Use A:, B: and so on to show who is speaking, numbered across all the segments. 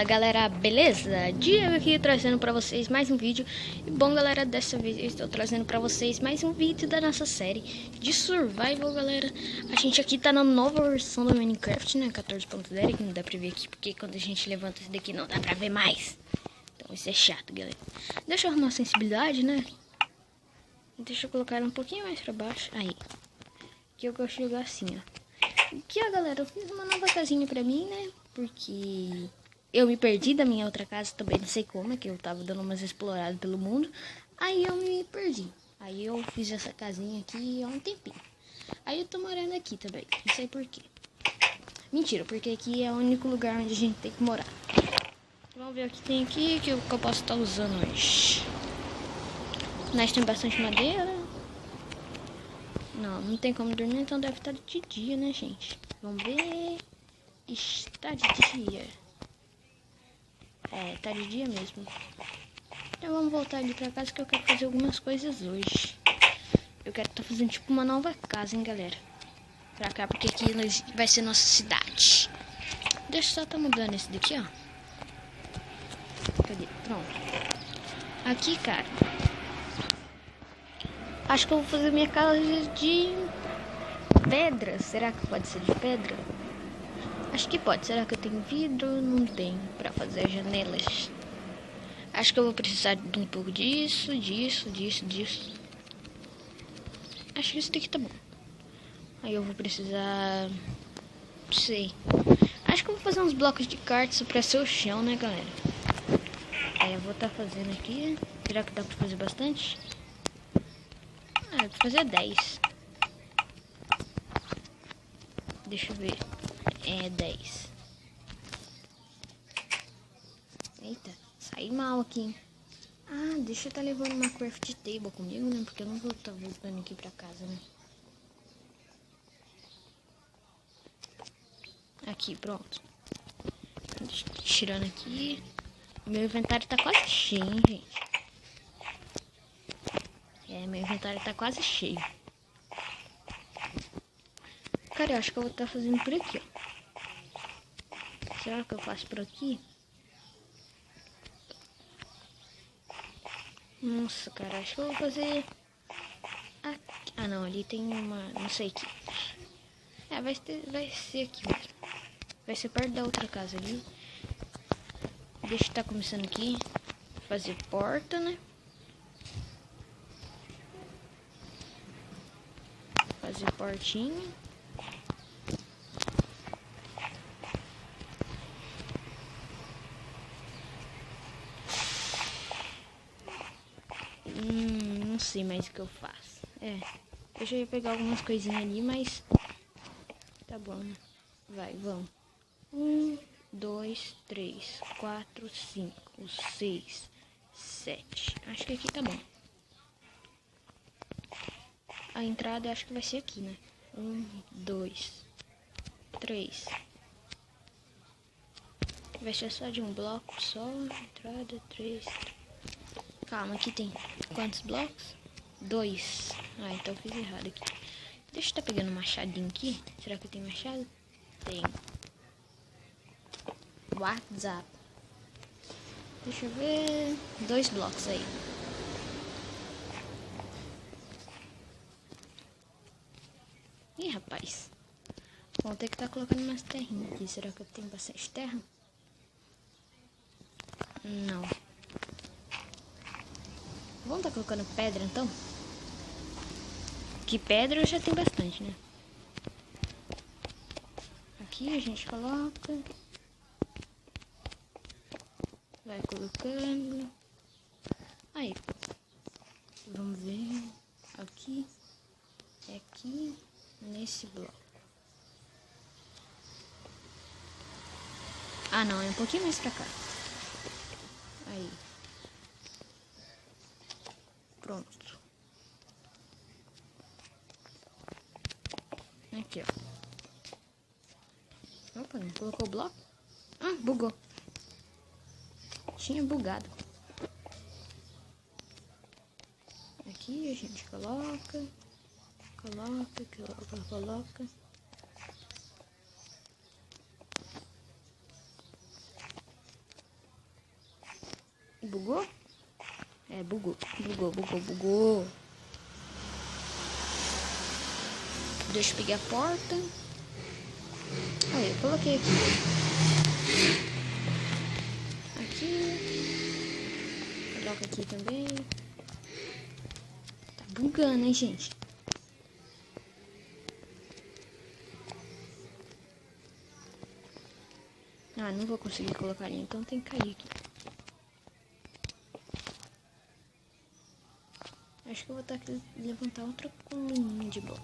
A: Fala galera, beleza? Diego aqui trazendo pra vocês mais um vídeo. E bom galera, dessa vez eu estou trazendo pra vocês mais um vídeo da nossa série de Survival, galera. A gente aqui tá na nova versão do Minecraft, né, 14.0, que não dá pra ver aqui, porque quando a gente levanta isso daqui não dá pra ver mais. Então isso é chato, galera. Deixa eu arrumar a sensibilidade, né? Deixa eu colocar um pouquinho mais pra baixo, aí. Que eu gosto de jogar assim, ó. Aqui, ó, galera, eu fiz uma nova casinha pra mim, né? Porque eu me perdi da minha outra casa também, não sei como, é que eu tava dando umas exploradas pelo mundo. Aí eu me perdi. Aí eu fiz essa casinha aqui há um tempinho. Aí eu tô morando aqui também, não sei porquê. Mentira, porque aqui é o único lugar onde a gente tem que morar. Vamos ver o que tem aqui que eu posso estar usando hoje. Nós temos bastante madeira. Não tem como dormir, então deve estar de dia, né, gente? Vamos ver. Está de dia. É, tá de dia mesmo. Então vamos voltar ali pra casa que eu quero fazer algumas coisas hoje. Eu quero estar fazendo tipo uma nova casa, hein, galera. Pra cá, porque aqui vai ser nossa cidade. Deixa eu só tá mudando esse daqui, ó. Cadê? Pronto. Aqui, cara. Acho que eu vou fazer minha casa de pedra. Será que pode ser de pedra? Acho que pode. Será que eu tenho vidro? Não tenho pra fazer as janelas. Acho que eu vou precisar de um pouco disso. Acho que isso daqui tá bom. Aí eu vou precisar... Não sei. Acho que eu vou fazer uns blocos de quartzo pra ser o chão, né, galera? Aí eu vou estar fazendo aqui. Será que dá pra fazer bastante? Ah, eu vou fazer 10. Deixa eu ver. É 10. Eita, saí mal aqui. Ah, deixa eu estar levando uma craft table comigo, né? Porque eu não vou estar voltando aqui pra casa, né? Aqui, pronto. Tirando aqui. Meu inventário tá quase cheio, hein, gente? É, meu inventário tá quase cheio. Cara, eu acho que eu vou estar fazendo por aqui, ó. Será que eu faço por aqui? Nossa, cara, acho que eu vou fazer... Aqui. Ah, não, ali tem uma... Não sei o que. É, vai ser aqui mesmo. Vai ser perto da outra casa ali. Deixa eu estar começando aqui. Fazer porta, né? Fazer portinha. Não sei mais o que eu faço. É, eu já ia pegar algumas coisinhas ali, mas... Tá bom, né? Vai, vamos. 1, 2, 3, 4, 5, 6, 7. Acho que aqui tá bom. A entrada acho que vai ser aqui, né? 1, 2, 3. Vai ser só de um bloco só. Entrada, 3. Calma, aqui tem quantos blocos? 2. Ah, então eu fiz errado aqui. Deixa eu estar pegando um machadinho aqui. Será que eu tenho machado? Tem. WhatsApp. Deixa eu ver. 2 blocos aí. Ih, rapaz. Vou ter que estar colocando umas terrinhas aqui. Será que eu tenho bastante terra? Não. Vamos estar colocando pedra então? Que pedra eu já tenho bastante, né? Aqui a gente coloca. Vai colocando. Aí. Vamos ver. Aqui. Aqui. Nesse bloco. Ah, não. É um pouquinho mais pra cá. Aí. Pronto. Aqui, ó. Opa, não colocou o bloco? Ah, bugou. Tinha bugado. Aqui a gente coloca. Coloca. Bugou? É, bugou. Bugou. Deixa eu pegar a porta. Aí, eu coloquei aqui. Coloca aqui também. Tá bugando, hein, gente? Ah, não vou conseguir colocar ali, então tem que cair aqui. Acho que eu vou ter que levantar outra coluninha de bloco.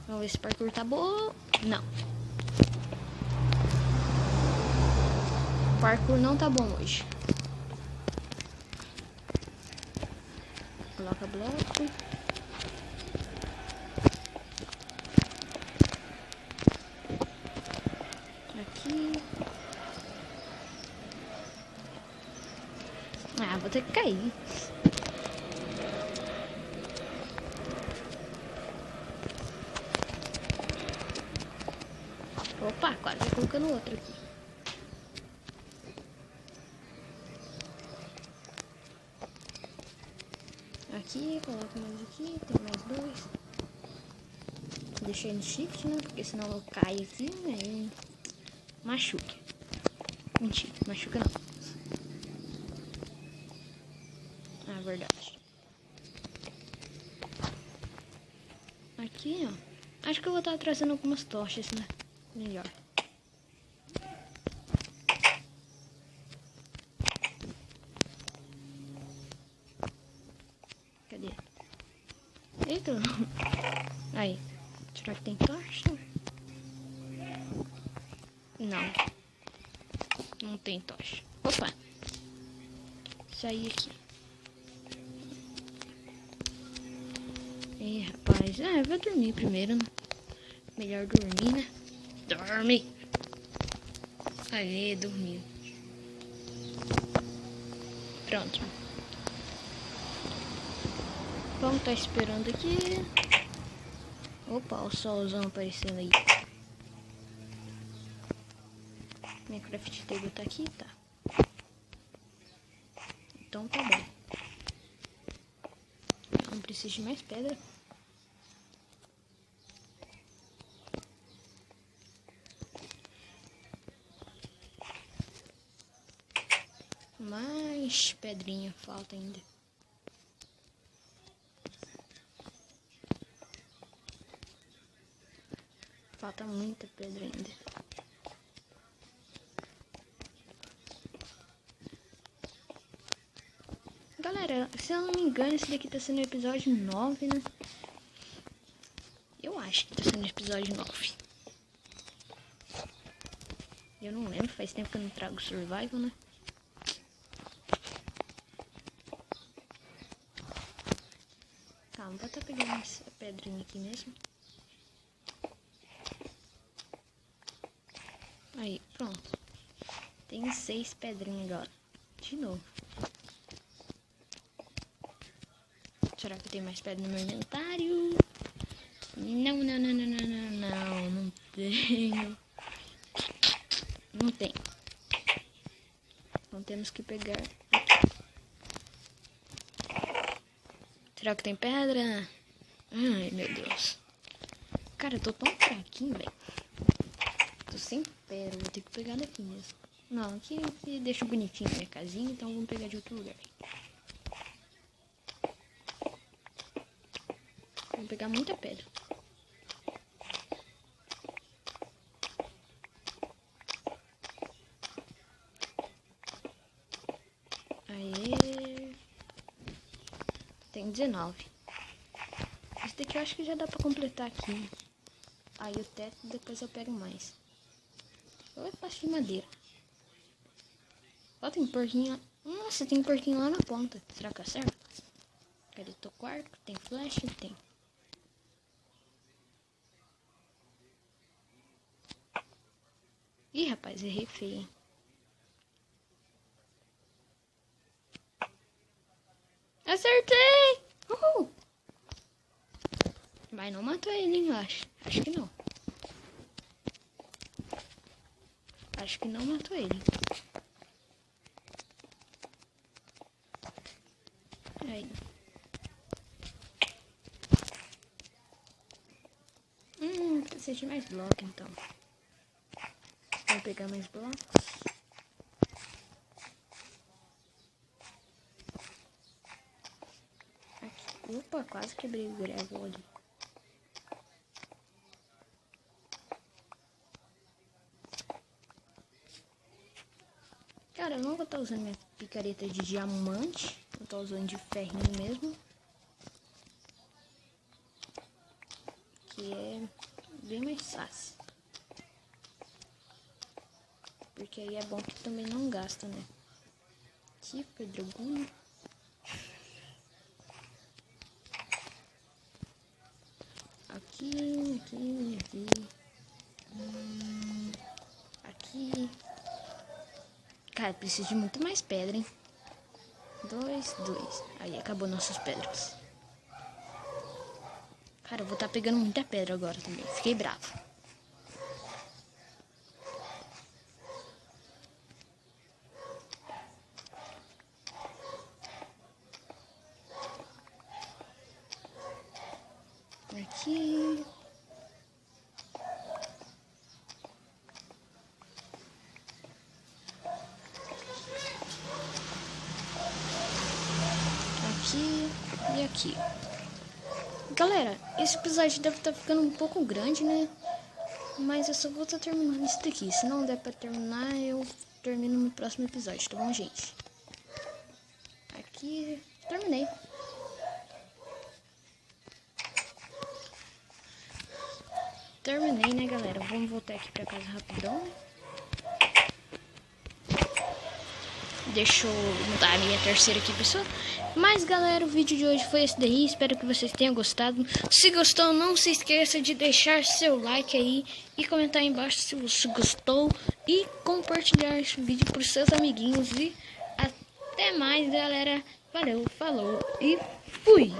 A: Vamos ver se o parkour tá bom. Não. O parkour não tá bom hoje. Coloca bloco. Aqui. Ah, vou ter que cair. Opa, quase colocando outro aqui. Aqui, coloco mais aqui, tem mais dois. Deixei no shift, né? Porque senão eu caio aqui, né? Machuca. Mentira, machuca não. Ah, verdade. Aqui, ó. Acho que eu vou estar trazendo algumas tochas, né? Melhor. Cadê? Eita. Aí. Será que tem tocha? Não. Não tem tocha. Opa. Saí aqui. Ih, rapaz. Ah, eu vou dormir primeiro, né? Melhor dormir, né? Dorme. Aê, dormiu. Pronto. Vamos tá esperando aqui. Opa, o solzão aparecendo aí. Minha craft table tá aqui, tá? Então tá bom. Não preciso de mais pedra. Mais pedrinha falta ainda. Falta muita pedra ainda. Galera, se eu não me engano, esse daqui tá sendo o episódio 9, né? Eu acho que tá sendo o episódio 9. Eu não lembro, faz tempo que eu não trago survival, né? Calma, vou estar pegando essa pedrinha aqui mesmo. Aí, pronto. Tem 6 pedrinhas agora. De novo. Será que tem mais pedra no meu inventário? Não tenho. Não tem. Então temos que pegar aqui. Será que tem pedra? Ai, meu Deus. Cara, eu tô tão fraquinho, velho. Tô sem pedra, vou ter que pegar daqui mesmo. Não, aqui deixa bonitinho a minha casinha, então vamos pegar de outro lugar. Vou pegar muita pedra. Aê. Tem 19. Esse daqui eu acho que já dá pra completar aqui. Aí o teto depois eu pego mais. Ou é fácil de madeira. Ó, tem porquinho. Nossa, tem porquinho lá na ponta. Será que acerta? Cadê teu quarto? Tem flash? Tem. Ih, rapaz, errei feio, hein? Acertei! Uhul! Mas não matou ele, hein, eu acho. Acho que não. Acho que não matou ele. Aí. Precisa de mais blocos, então. Vou pegar mais blocos. Aqui. Opa, quase quebrei o gravel ali. Cara, eu não vou estar usando minha picareta de diamante. Eu tô usando de ferrinho mesmo. Que é bem mais fácil. Porque aí é bom que também não gasta, né? Aqui, pedregulho. Aqui. Aqui. Cara, preciso de muito mais pedra, hein? 2. Aí, acabou nossas pedras. Cara, eu vou estar pegando muita pedra agora também. Fiquei bravo. Aqui. Aqui e aqui. Galera, esse episódio deve estar ficando um pouco grande, né? Mas eu só vou estar terminando isso daqui. Se não der pra terminar, eu termino no próximo episódio, tá bom, gente? Aqui, terminei. Terminei, né, galera? Vamos voltar aqui pra casa rapidão. Deixa eu mudar a minha terceira aqui, pessoal. Mas, galera, o vídeo de hoje foi esse daí. Espero que vocês tenham gostado. Se gostou, não se esqueça de deixar seu like aí e comentar aí embaixo se você gostou. E compartilhar esse vídeo para os seus amiguinhos. E até mais, galera. Valeu, falou e fui!